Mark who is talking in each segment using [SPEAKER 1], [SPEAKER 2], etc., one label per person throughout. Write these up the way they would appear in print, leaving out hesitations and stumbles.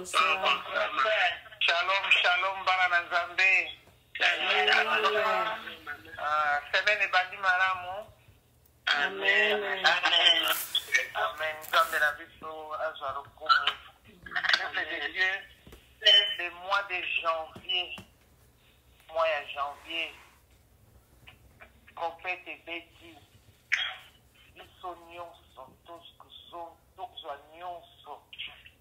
[SPEAKER 1] Bonsoir.
[SPEAKER 2] Shalom, shalom, Barana Nzambe. Semaine bandi malamu.
[SPEAKER 1] Amen.
[SPEAKER 2] Amen. Nzambe na biso azwa lokumu. Peuple de Dieu, le mois de janvier, mois ya janvier, complète ebeti. Biso nyonso, tozwa nyonso,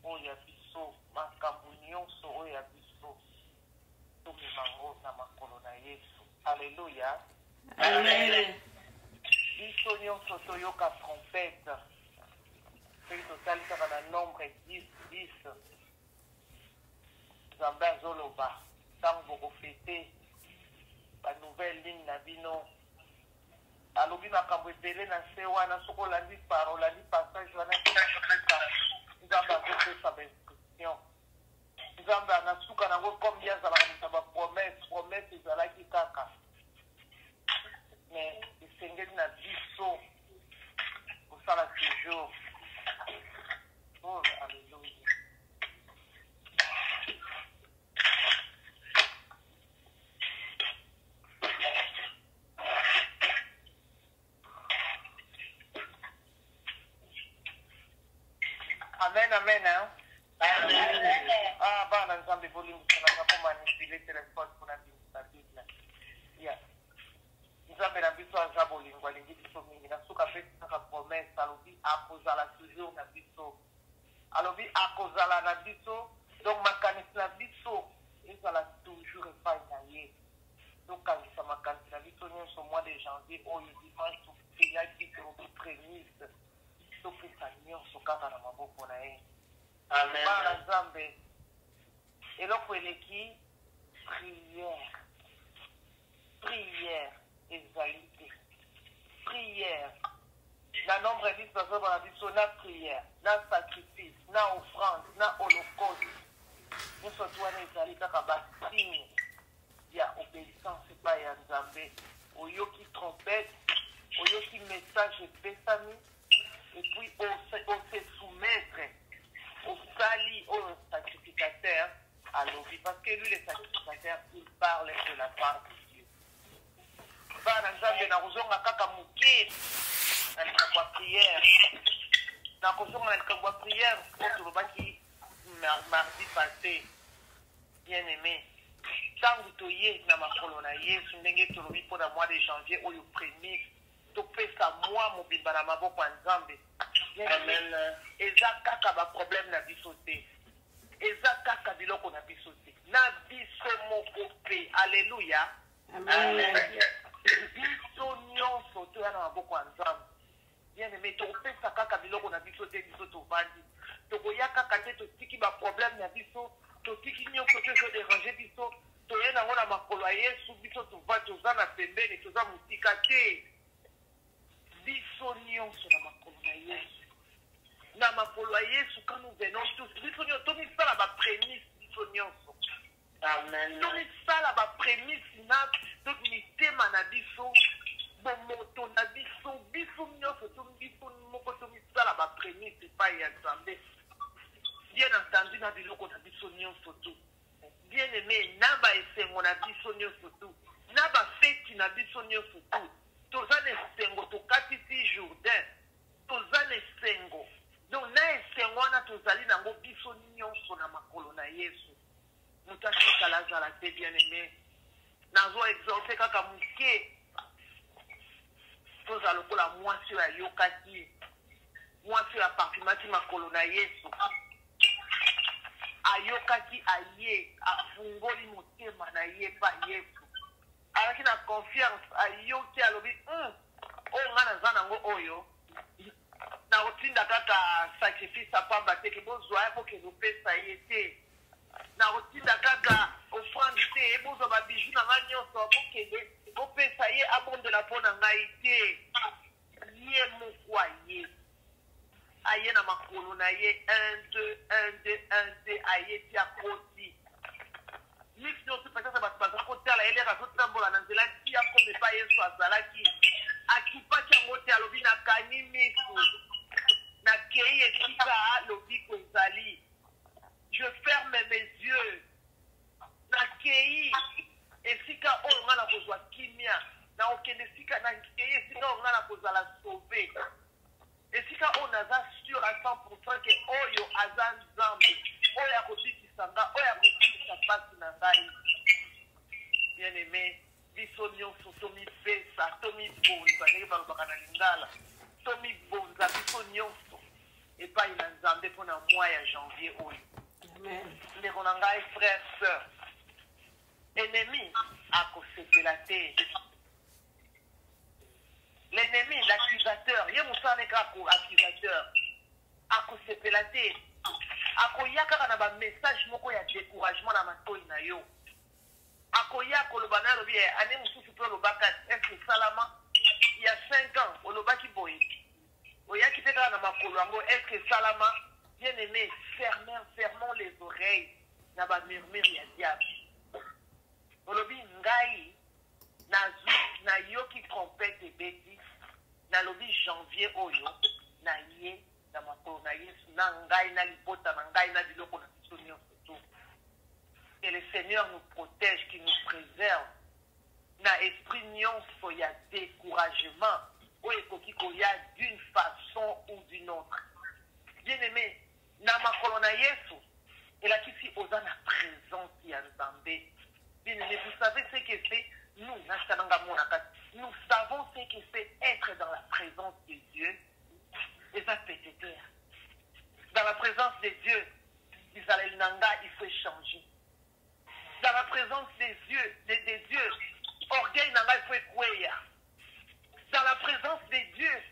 [SPEAKER 2] oya biso, makambo nyonso, oya biso, tomemango na makolo na Yesu. Alléluia.
[SPEAKER 1] Amen.
[SPEAKER 2] Biso nyonso toyoka trompette. Soki totalisaka na nombre 10. Nzambe azoloba ntango bokofete banouvelle ligne na bino. Alobi makambo ebele na se wana soki olandi paro olandi passage wana Nzambe azopesa bainstruction. Nzambe anasuka nango comme ye azalaka moto ya bapromesse ezalaki kaka. Mais esengeli na biso kosala toujours. Oh, alléluia. Amen, amen, hein? Amen. Ah, bana nzambe bolingo sana kwa manipule telefone kuna la Bible. Yeah. Nzambe na biso aza bolingo alingi biso mingi na suka pe saka promesse alobi akozala toujours na biso. Alobi akozala na biso, donc makanisi na biso ezala toujours epai na ye. Donc kanisa makanisi na biso nyonso mois de janvier oyo dimanche tokeyaki tokoki prémisse topesa nyonso kaka na maboko na ye.
[SPEAKER 1] Amen.
[SPEAKER 2] Bana nzambe eloko eleki prière ezali te. Prière na nombre 10 bazobana biso na prière, na sacrifice, na offrande, na holocauste. Nyonso tu wana ezali kaka basigne ya obéissance epai ya Nzambe. Oyoki trompette, oyoki message epesami, et puis on se soumettre au sali, au sacrificateur, à l'objet. Parce que lui, le sacrificateur, il parle de la part de Dieu. Bana Nzambe na kozonga kaka muke na likambo ya prière. Na kozonga na likambo ya prière, oyo tolobaki mardi passé, bien aimé. Tangu toye na makolo na Yesu ndenge tolobi mpona mois de janvier oyo prémisse topesa mwa mobimba na maboko ya Nzambe.
[SPEAKER 1] Amen.
[SPEAKER 2] Eza kaka ba problème na biso te. Eza kaka biloko na biso te. Na biso moko pe. Alléluia.
[SPEAKER 1] Amen.
[SPEAKER 2] Biso nyonso toya na maboko ya Nzambe. Bien aimé, topesa kaka biloko na biso te biso tovandi. Tokoya kaka te totiki ba problème na biso, totiki nyonso te zo déranger biso. Toye nango na makolo ya Yesu biso tovandi toza na pembeni toza motika te. Biso nyonso na makolo na Yesu. Na makolo ya Yesu quand nous venons tous, biso nyonso tomisala ba prémisse biso nyonso.
[SPEAKER 1] Amen.
[SPEAKER 2] Tomisala ba prémisse na mitema na biso, bomoto na biso, biso nyonso biso moko tomisala ba prémisse epai ya Nzambe. Bien entendu na biloko na biso nyonso tu. Bien aimé, na ba esengo na biso nyonso tu. Na ba feti na biso nyonso tu. Toza na esengo tokatisi Jourdain. Toza na esengo. Donc na esengo wana tozali nango biso nyonso na makolo na Yesu. Moto atikala azala te bien aimé. Nazo exauce kaka moke. Toza lokola mwasi oyo ayokaki. Mwasi oyo aparfumaki makolo na Yesu. Ayokaki aye, afungoli motema na ye pa Yesu. Alaki na confiance, ayoki alobi, oyo nga naza nango oyo, na kotinda kaka sacrifice apamba te, ke bozwa ye bokende opesa ye te. Na kotinda kaka offrande te, bozwa babiju na nga nyonso, bokende opesa ye abondela mpo na ngai te. Ye moko aye. Aye na makolo na ye 1 2 aye ti akoti mix nyonso peut-être bato baza kotala elere azotambola na nzela ti akome pa Yesu azalaki akipaki yango te alobi nakani misu nakei esika lobiko ezali je ferme mes yeux. Nakei, esika oyo nga na kozwa kimia, na okende esika nakei esika oyo nga na kozala sauvé. Esika oyo naza sûr à 100% ke oyo aza nzambe, oyo akobikisa nga, oyo akobikisa pasi na ngai. Bien aimé, biso nyonso tomipesa, tomibonza, ndenge balobaka na Lingala, tomibonza biso nyonso epai na nzambe mpona mois ya janvier oyo. Ndeko na ngai frère, sœur, ennemi akosepela te. L'ennemi, l'accusateur, ye mosane kaka accusateur, akosepela te. Akoya kaka na ba message moko ya découragement na matoi na yo. Akoya koloba na lobi ane mususu pe lobaka est-ce salama il y a 5 ans olobaki boye. Oyaki te kaka na makolo yango est-ce salama. Bien aimé, fermons les oreilles na ba murmure ya diable. Olobi ngai na yoki trompette ebeti na lobi janvier oyo na ye na makolo na Yesu na ngai na libota na ngai na biloko na biso nyonso to. Que le Seigneur nous protège, qu'il nous préserve. Na esprit nyonso ya découragement oyo ekoki koya d'une façon ou d'une autre. Bien aimé, na makolo na Yesu elakisi oza na présence ya Nzambe. Bien aimé, vous savez ce que c'est? Nous savons ce que c'est être dans la présence de Dieu. Et ça peut être clair. Dans la présence de Dieu, Israël Nanga, il faut changer. Dans la présence des dieux, orgueil Nanga, il faut écouer. Dans la présence des dieux,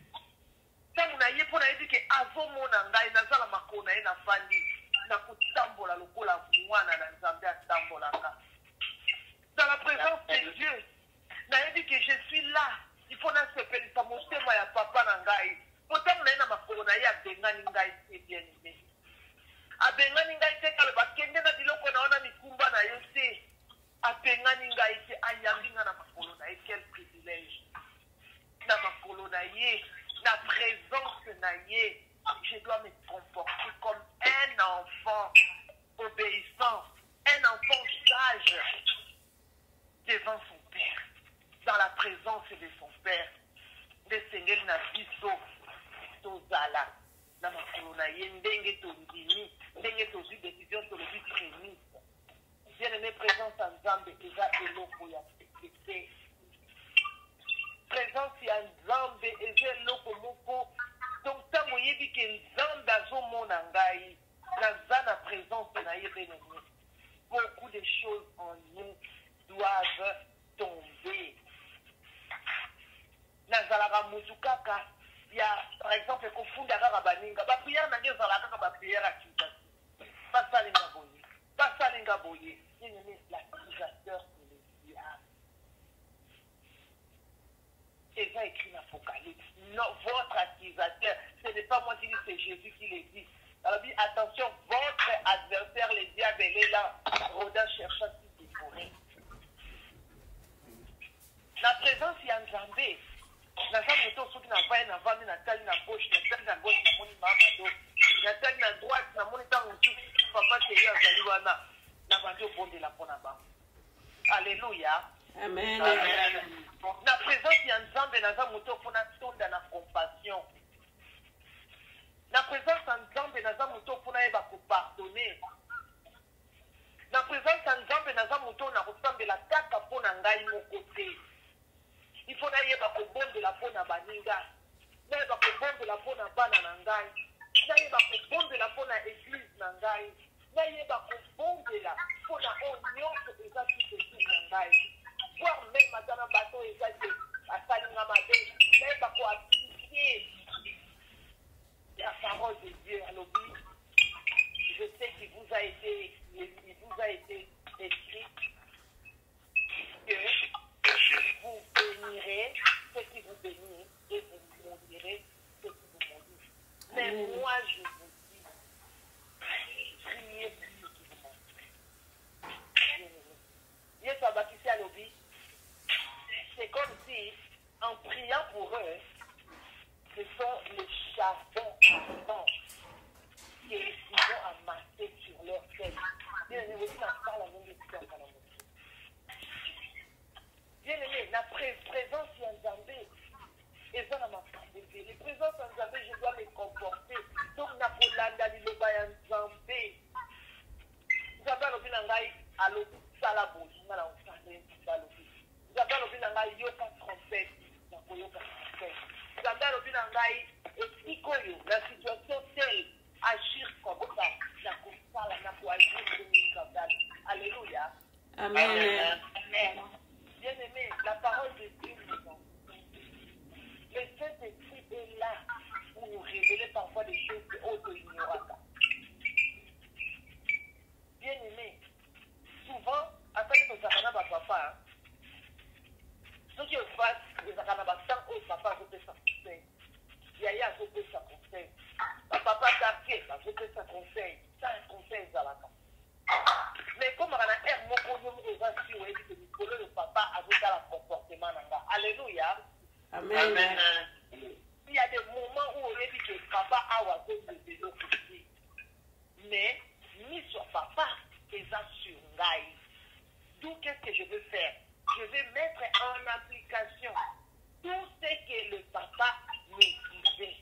[SPEAKER 2] ça vous n'ayez pas dit que avant mon Nanga, il n'a pas la makona, il n'a pas dit, il n'a pas tambola, le cola, mouana, il n'a pas tambola. Dans la présence de Dieu, n'a dit que je suis là. Il faut que se pelle sa montée ma papa nangai. Pourtant on a ma corona ya bengani ngai c'est bien aimé. A bengani ngai c'est quand le bakende na diloko na ona mikumba na yote. A bengani ngai c'est ayambinga na ma corona et quel privilège. Na ma corona yé, na présence na yé, je dois me comporter comme un enfant obéissant, un enfant sage. Devant son Père, dans la présence de son Père, le Seigneur n'a biso tozala na makolo na ye ndenge tondimi ndenge tozwi décision tolobi prémisse. Bien aimé, présence ya Nzambe eza eloko ya pete. Présence ya Nzambe eza eloko moko. Donc ntango oyebi ke Nzambe azomona ngai naza na présence na ye benene, beaucoup de choses en nous doivent tomber. Nazalaka mutu kaka ya par exemple kofunda kaka baninga ba prière na nge zalaka kaka ba prière akita basalinga boye ni l'accusateur de diable. C'est ça écrit dans l'Apocalypse. Non, votre accusateur, ce n'est pas moi qui dis, c'est Jésus qui le dit. Alors dit attention, votre adversaire le diable il est là rôdant cherchant qui dévorer. La présence y a Nzambe. Na salle moto soki na vai na vami na tali na gauche na moni mama do. Na tali na droite na moni tango tu papa te ya zali wana na bandi obondela pona ba. Alléluia.
[SPEAKER 3] Amen.
[SPEAKER 2] Amen. Na présence ya Nzambe na za moto pona tonda na compassion. Na présence ya Nzambe na za moto pona yeba ko pardonner. Na présence ya Nzambe na za moto na kosambela kaka pona ngai moko te. Il faut naïeba kobondela pona baninga, naïeba kobondela pona bana na ngai, naïeba kobondela pona église na ngai, naïeba kobondela pona nyonso eza tout na ngai. Voire même matana bato eza te asalinga mabe, naïeba ko appliquer la parole de Dieu à l'obéi. Je sais qu'il vous a été écrit que vous bénirez ceux qui vous bénissent et vous maudirez ceux qui vous maudissent. Mais moi, je vous dis, priez pour ceux qui vous maudissent. Yesu abakisi alobi, c'est comme si, en priant pour eux, ce sont les charbons ardents que ils vont amasser sur leur tête. ça conseil. Ça un conseil Zalaka. Mais comme on a un mot pour nous, on va suivre le papa avec un comportement. Alléluia.
[SPEAKER 3] Amen.
[SPEAKER 1] Amen.
[SPEAKER 2] Il y a des moments où on dit que papa a oisé le vélo aussi. Mais, mis sur papa, et ça sur Ngaï. D'où qu'est-ce que je veux faire? Je vais mettre en application tout ce que le papa me disait.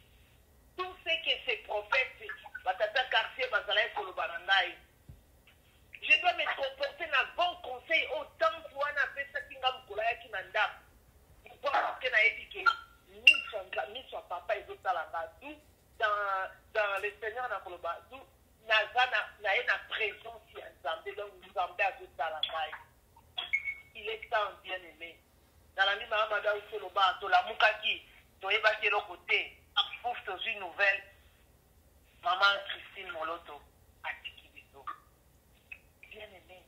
[SPEAKER 2] Tout ce que ces prophètes, Batata Quartier, Bazalaï, Kolobanangaï. Je dois me comporter dans bon conseil autant pour un appel ça qui m'a m'koulaya qui m'andap. Pour parce que n'a dit que mis sur papa et tout ça là-bas. D'où dans le Seigneur n'a pas d'où n'a une présence qui est Zambé donc vous Zambé à tout ça là-bas. Il est tant bien aimé. Dans la nuit Mahamada ou Soloba, to la Mukaki, to Ebaki l'autre côté, pour une nouvelle, maman Christine Moloto, à Tikibito. Bien aimé.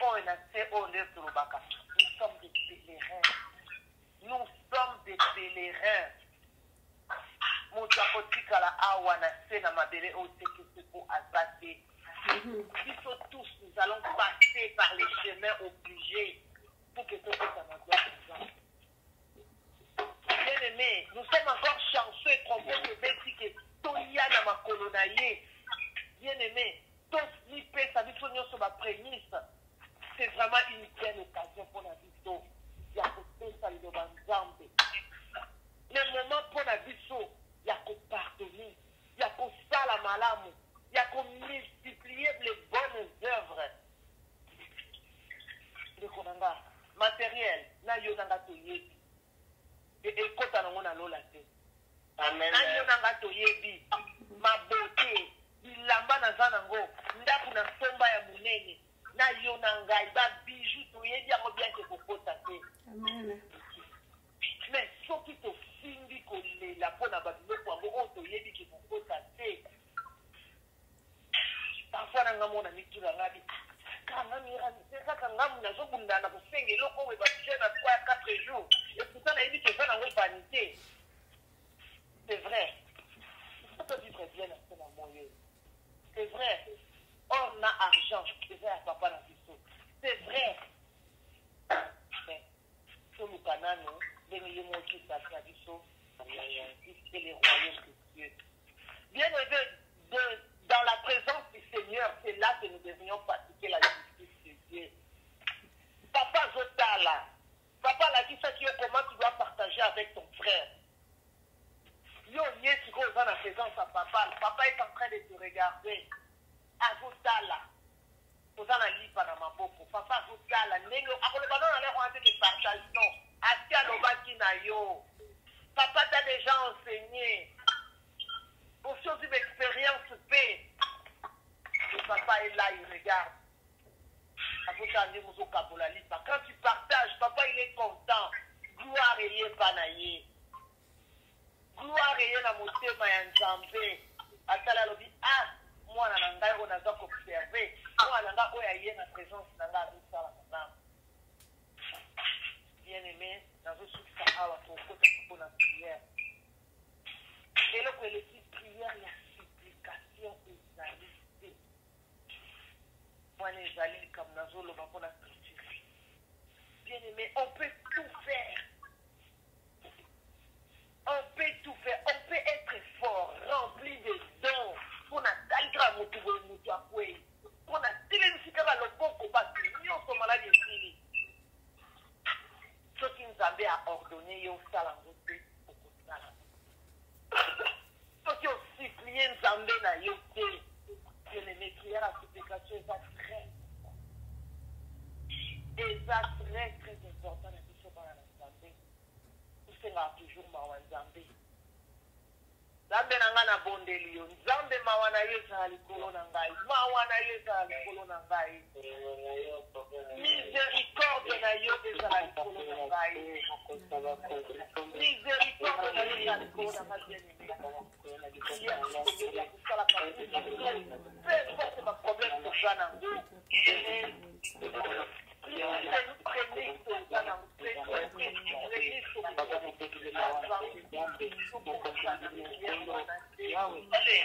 [SPEAKER 2] On est assez honnête sur le Baka. Nous sommes des pèlerins. Nous sommes des pèlerins. Mon chapotika la awa na se na mabele o teke pour azate. Ils sont tous, nous allons passer par les chemins obligés pour que tout ça m'envoie. Bien aimé, nous sommes encore chanceux et trompés de Betty que Toya na ma colonaye. Bien aimé, tous les pays, ça dit qu'on sur ma prémisse. C'est vraiment une belle occasion pour la vie. Il y a que ça, il y a le moment pour la vie, il y a que pardonner, il y a que ça la malamu, il y a que multiplier les bonnes œuvres. Le konanga matériel, na yonanga toyebi. Et kota na lola te.
[SPEAKER 1] Amen.
[SPEAKER 2] Na yonanga toyebi. Ma beauté, bilamba na zanango, ndaku na somba ya munene. Na yonanga iba bijou toyebi yango bien que kokota te.
[SPEAKER 3] Amen.
[SPEAKER 2] Mais ce qui te finit que la bonne abandonnée pour un autre yebi qui vous contacte. Parfois, on a mis tout la vie. Quand on a mis c'est ça quand on a mis la zone dans la boussing et l'eau on va dire à 3 à 4 jours. Et pourtant, on a dit que ça n'a pas vanité. C'est vrai. Il faut que vivre bien dans ce moment. C'est vrai. On a argent. C'est vrai à papa dans le c'est vrai. Mais, sur le canal, nous. C'est les royaumes de Dieu. Bien dans la présence du Seigneur, c'est là que nous devrions pratiquer la justice de Dieu. Papa Zotala, papa l'a dit ça qui est comment tu dois partager avec ton frère. Yo, tu go dans la présence à papa. Le papa est en train de te regarder. À Zotala. Vous en allez pas dans ma bouche. Papa Zotala. Après le ballon, on a des partages. Non. Asia Lobaki na yo. Papa t'a déjà enseigné. Pour chose d'expérience paix. Le papa est là, il regarde. Quand tu partages, papa il est content. Gloire et panaye. Gloire et na motema ya Nzambe. Atala lobi ah moi na ngai on a donc observé. Moi na ngai oya yé na présence na ngai ça la. Bien-aimé, dans ce souci, pour la prière. Et là, pour les petites prières, il y a supplication et zalité. Moi, les alliés, comme nous le pour la scripture. Bien-aimé, on peut tout faire. On peut tout faire. On peut être fort, rempli de dons. Pour la taille motu pour la télévision, le bon combat, nous sommes malades ici. Ce qui nous avait à ordonner, il y a aussi à la route pour ce qui ont supplié nous amener à yoté. Que les maîtrières à supplication, c'est très important. Et ça, très important, la question par la Zambé. Nous sommes toujours ma Zambé. Zambé n'a pas bondé lion. Zambé mawana yesa likolo na ngai. Mawana yesa likolo na ngai. Miséricorde na yo ezala likolo na ngai. Miséricorde na yo ezala likolo na ngai. Peu importe ma problème pour ça na ngou. Allez.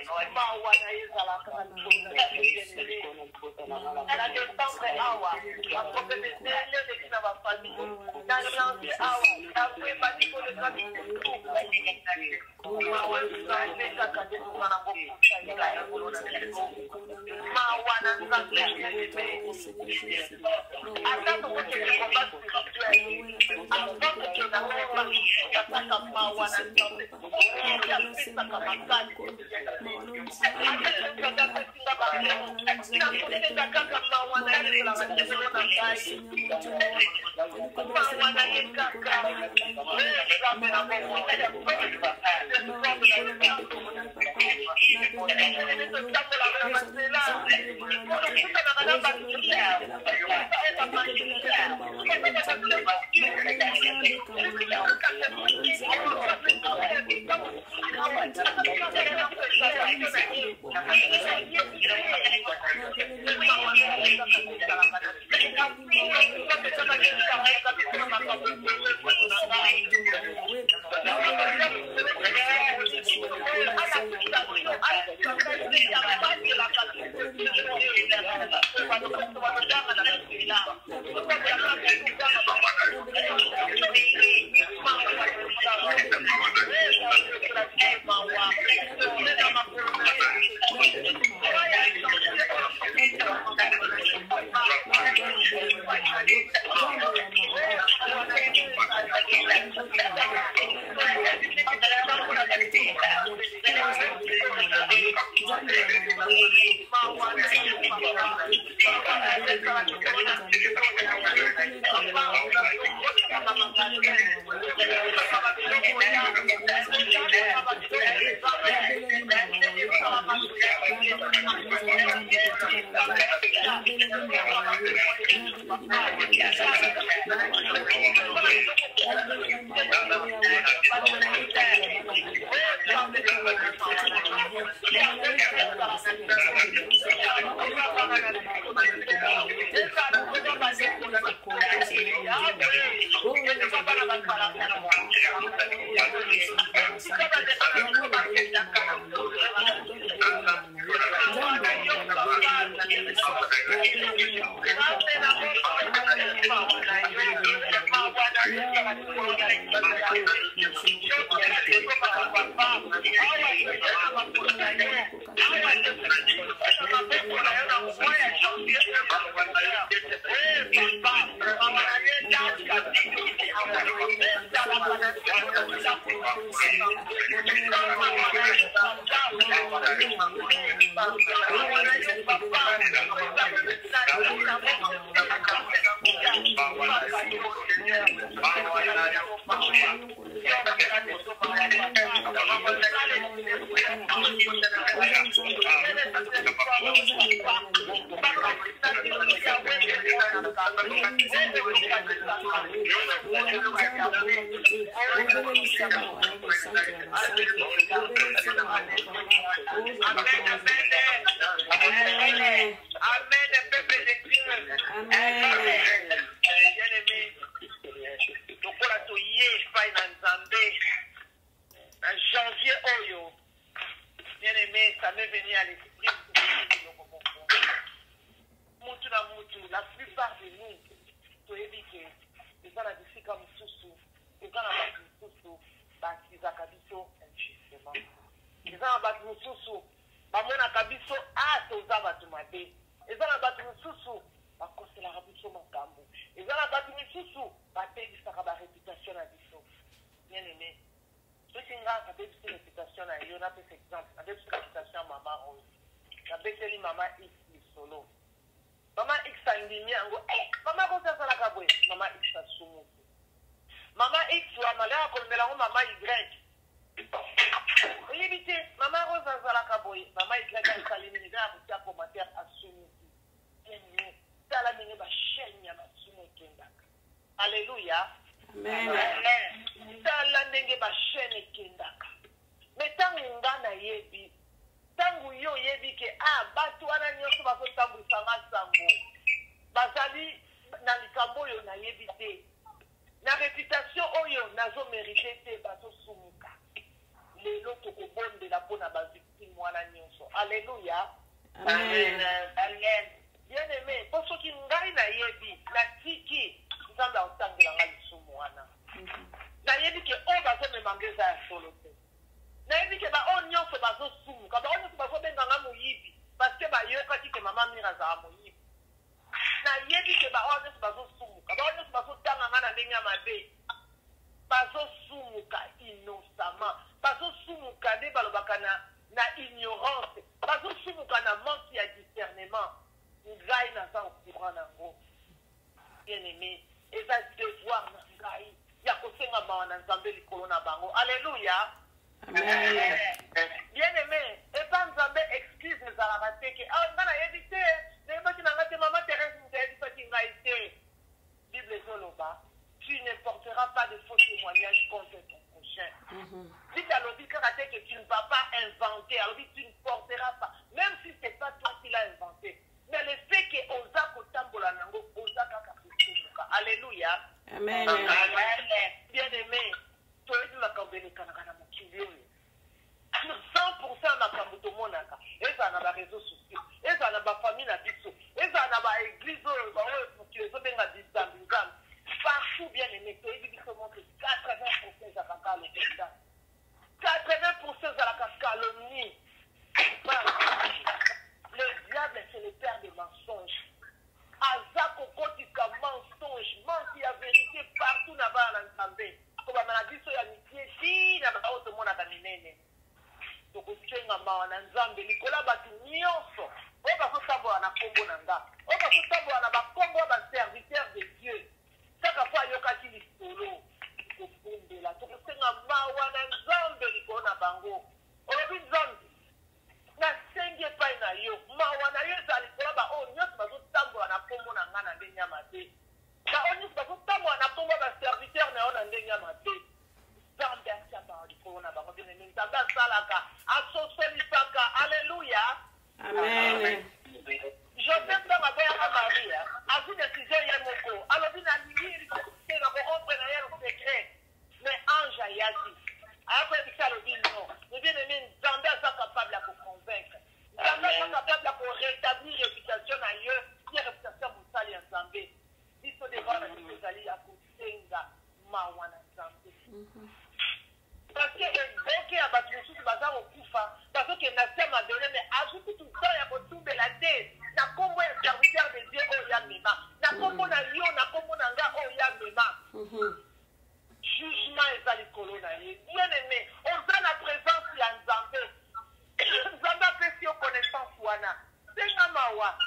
[SPEAKER 2] Lelo tokobondela pona ba victime mwana nyonso. Alléluia.
[SPEAKER 1] Amen. Amen.
[SPEAKER 2] Bien-aimé, pour ceux qui n'ont na yebi, na tiki, nous avons entendu la lisumu wana. Na yebi ke o bazo me mangeza ya solo te. Na yebi ke ba o nyonso bazo sumu, ka ba o nyonso bazo benga nga muyibi, parce que ba yoka ki ke mama mira za muyibi. Na yebi ke ba o nyonso bazo sumu, ka ba o nyonso bazo tanga nga na ndenge ya mabe. Bazo sumu ka innocemment, bazo sumu ka nde balobaka na ignorance, bazo sumu ka na manque ya discernement. Ngai naza au courant nango. Bien-aimé, et ça devoir na ngai ya kosenga mawa na Nzambe likolo na bango. Alléluia.
[SPEAKER 1] Amen.
[SPEAKER 2] Bien-aimé, et pas Nzambe excuse les alabate que ah ngana yebite, ne ba kina ngate mama Thérèse ngai pas kinga ite. Bible zoloba, tu ne porteras pas de faux témoignages contre ton prochain. Si tu as le dit que tu ne vas pas inventer, alors tu ne porteras pas, même si ce n'est pas toi qui l'as inventé. Mais le fait que oza kotambola nango oza kaka kusumuka. Alléluia.
[SPEAKER 1] Amen.
[SPEAKER 2] Amen. Bien-aimé, toi tu m'as kambele kanaka mokili oyo. 100% makambo tomonaka. Eza na ba réseaux sociaux, eza na ba famille na biso, eza na ba église oyo ba oyo mokili ezo benga bizambi. Partout, bien-aimé, toi tu biso montre 80% za kaka lokola. 80% za la calomnie. Le diable, c'est le père des mensonges. Azako kotika mensonge, manque ya vérité partout là-bas dans Nzambe. Comme on a dit sur l'amitié, si na ba auto mona kaminene. Donc osenga mawa na Nzambe likola batu nyonso. O ba ko tambola na kombo na nga. O ba ko tambola na ba kombo ba serviteur de Dieu. Saka fois yoka ki lisolo. Ko fondela. Donc osenga mawa na Nzambe likola na bango. Olobi Nzambe na senge pa na yo mawa na yo ezali kola ba o nyonso bazotambola na kombo na nga na ndenge ya mabe ba o nyonso bazotambola na kombo ba serviteur na yo na ndenge ya mabe Nzambe atia ba likolo na bango bien aimé Nzambe asalaka asosolisaka. Alléluia.
[SPEAKER 1] Amen.
[SPEAKER 2] Joseph na maboyaka Maria azwi décision ye moko alobi na lingiri te na korompre na ye le secret mais ange ayaki ayakobebisa alobi non. Mais bien aimé Nzambe aza capable ya koconvaincre. Nzambe aza capable ya korétablir réputation na yo ye réputation mosali ya Nzambe. Biso devoir na biso ezali ya kosenga mawa na Nzambe. Parce que eboke ya bato mosusu baza kokufa bazokenda se madone mais azuki tuta ya kotumbela te na kombo ya serviteur de Dieu oyo ya mema na kombo na yo na kombo na nga oyo ya mema. Jugement ezali likolo na ye. Bien aimé, oza na présence ya Nzambe. Nzambe apesi yo connaissance wana. Senga mawa.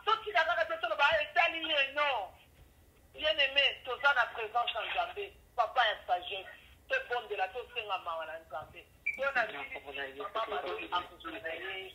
[SPEAKER 2] Soki na kaka te toloba etali ye non. Bien aimé, toza na présence ya Nzambe. Papa ya sagesse. Te bondela to senga mawa na Nzambe. Yo na bibi mama akuzuna na ye.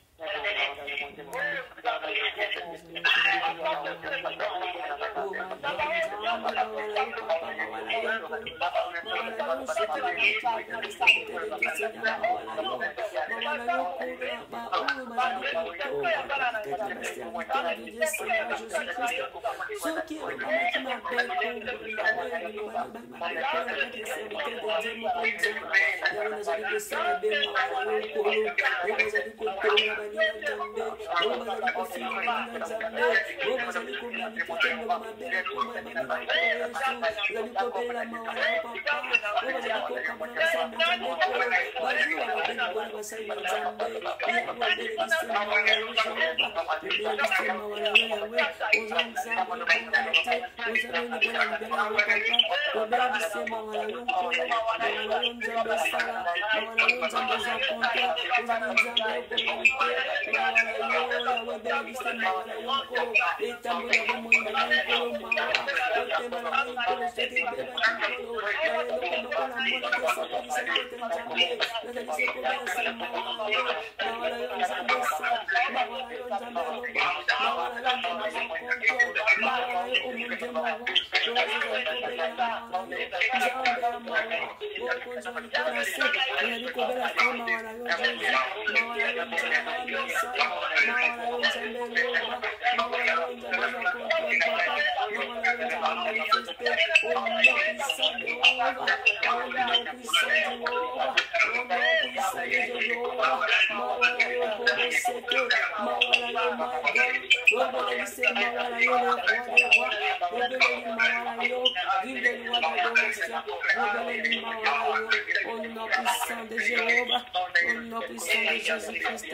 [SPEAKER 3] sete mawala yo magal robele lise mawala yo le roi des rois robele li mawala yo ville de roi de l'Ouest robele li mawala yo au nom puissant de Jéhovah au nom puissant de Jésus-Christ.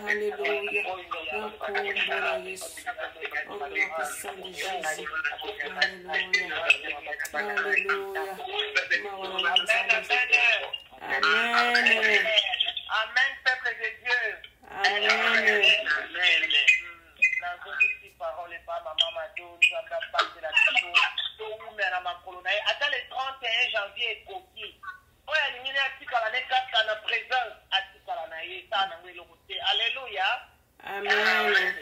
[SPEAKER 3] Alléluia. Akombola Yesu au nom puissant de Jésus. Alléluia. Alléluia. Mawala Amen.
[SPEAKER 2] Amen, peuple de Dieu.
[SPEAKER 3] Amen.
[SPEAKER 2] La parole est pas maman Mado, nous avons parlé de la question. Attends le 31 janvier, Koki. Alléluia.
[SPEAKER 3] Amen.